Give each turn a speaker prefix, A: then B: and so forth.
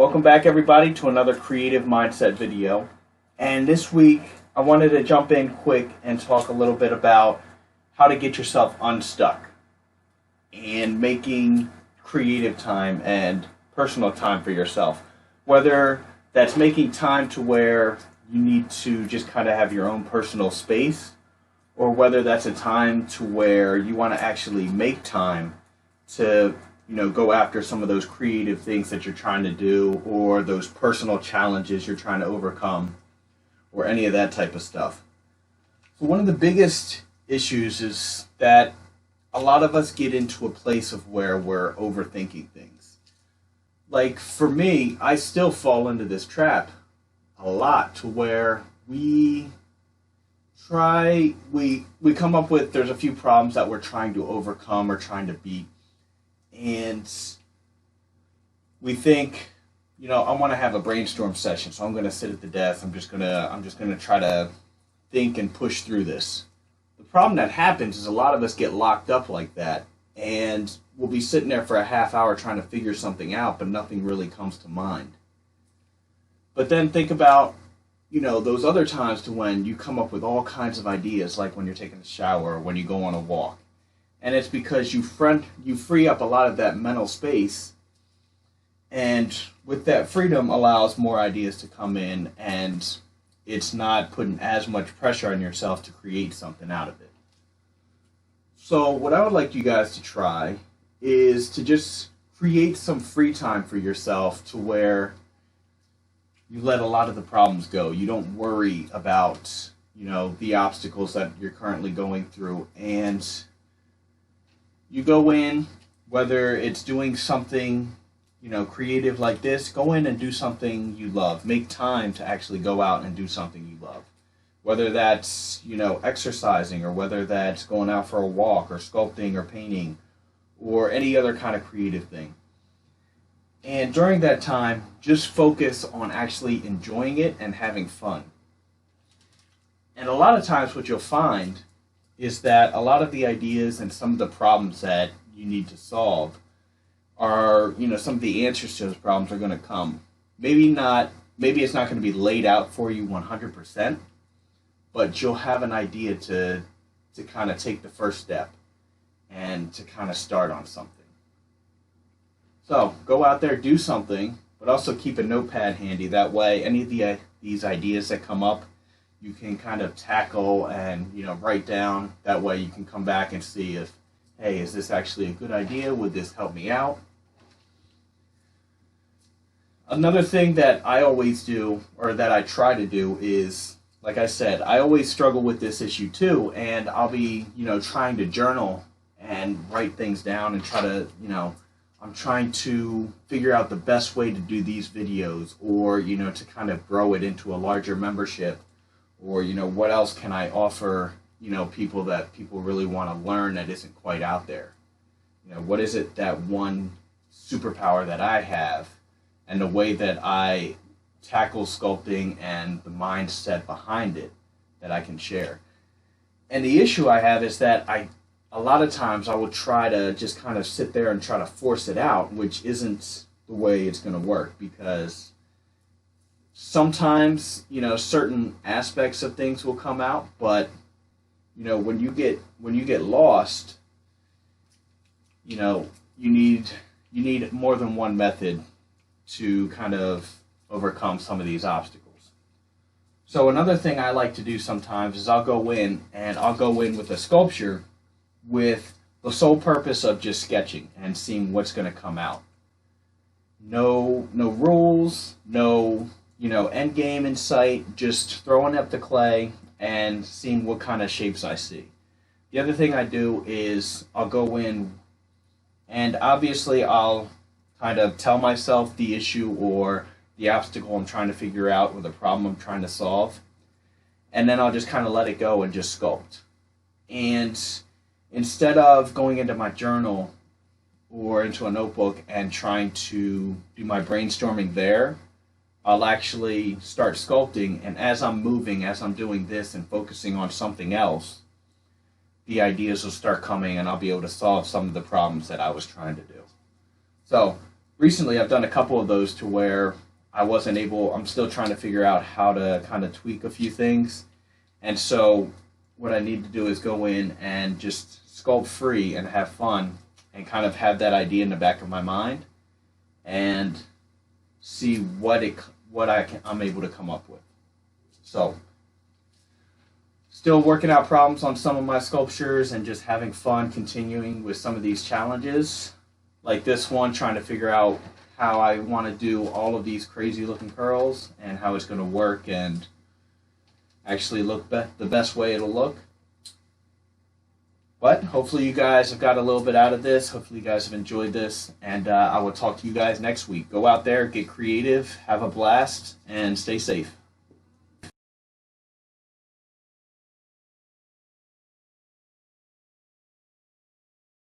A: Welcome back everybody to another creative mindset video. And this week I wanted to jump in quick and talk a little bit about how to get yourself unstuck and making creative time and personal time for yourself. Whether that's making time to where you need to just kind of have your own personal space, or whether that's a time to where you want to actually make time to go after some of those creative things that you're trying to do, or those personal challenges you're trying to overcome, or any of that type of stuff. So one of the biggest issues is that a lot of us get into a place of where we're overthinking things. Like for me, I still fall into this trap a lot, to where we come up with, there's a few problems that we're trying to overcome or trying to beat. And we think, I want to have a brainstorm session, so I'm going to sit at the desk. I'm just going to try to think and push through this. The problem that happens is a lot of us get locked up like that, and we'll be sitting there for a half hour trying to figure something out, but nothing really comes to mind. But then think about, those other times to when you come up with all kinds of ideas, like when you're taking a shower or when you go on a walk. And it's because you free up a lot of that mental space, and with that freedom allows more ideas to come in, and it's not putting as much pressure on yourself to create something out of it. So what I would like you guys to try is to just create some free time for yourself, to where you let a lot of the problems go. You don't worry about, the obstacles that you're currently going through, and you go in, whether it's doing something, creative like this, go in and do something you love. Make time to actually go out and do something you love. Whether that's, exercising, or whether that's going out for a walk, or sculpting, or painting, or any other kind of creative thing. And during that time, just focus on actually enjoying it and having fun. And a lot of times what you'll find is that a lot of the ideas and some of the problems that you need to solve are, some of the answers to those problems are going to come. Maybe it's not going to be laid out for you 100%, but you'll have an idea to kind of take the first step and to kind of start on something. So go out there, do something, but also keep a notepad handy. That way, any of these ideas that come up, you can kind of tackle and write down. That way you can come back and see if, hey, is this actually a good idea? Would this help me out? Another thing that I always do, or that I try to do, is, like I said, I always struggle with this issue too, and I'll be trying to journal and write things down and try to I'm trying to figure out the best way to do these videos, or to kind of grow it into a larger membership. Or, what else can I offer, people that people really want to learn that isn't quite out there? What is it, that one superpower that I have, and the way that I tackle sculpting and the mindset behind it that I can share? And the issue I have is that a lot of times I will try to just kind of sit there and try to force it out, which isn't the way it's going to work, because sometimes, certain aspects of things will come out, but, when you get lost, you need more than one method to kind of overcome some of these obstacles. So another thing I like to do sometimes is I'll go in with a sculpture with the sole purpose of just sketching and seeing what's going to come out. No rules, no end game in sight, just throwing up the clay and seeing what kind of shapes I see. The other thing I do is I'll go in, and obviously I'll kind of tell myself the issue or the obstacle I'm trying to figure out, or the problem I'm trying to solve, and then I'll just kind of let it go and just sculpt. And instead of going into my journal or into a notebook and trying to do my brainstorming there, I'll actually start sculpting, and as I'm moving, as I'm doing this and focusing on something else, the ideas will start coming, and I'll be able to solve some of the problems that I was trying to do. So recently I've done a couple of those to where I'm still trying to figure out how to kind of tweak a few things. And so what I need to do is go in and just sculpt free and have fun and kind of have that idea in the back of my mind and see I'm able to come up with. So still working out problems on some of my sculptures and just having fun continuing with some of these challenges. Like this one, trying to figure out how I want to do all of these crazy looking curls and how it's going to work and actually look the best way it'll look. But hopefully you guys have got a little bit out of this. Hopefully you guys have enjoyed this. And I will talk to you guys next week. Go out there, get creative, have a blast, and stay safe.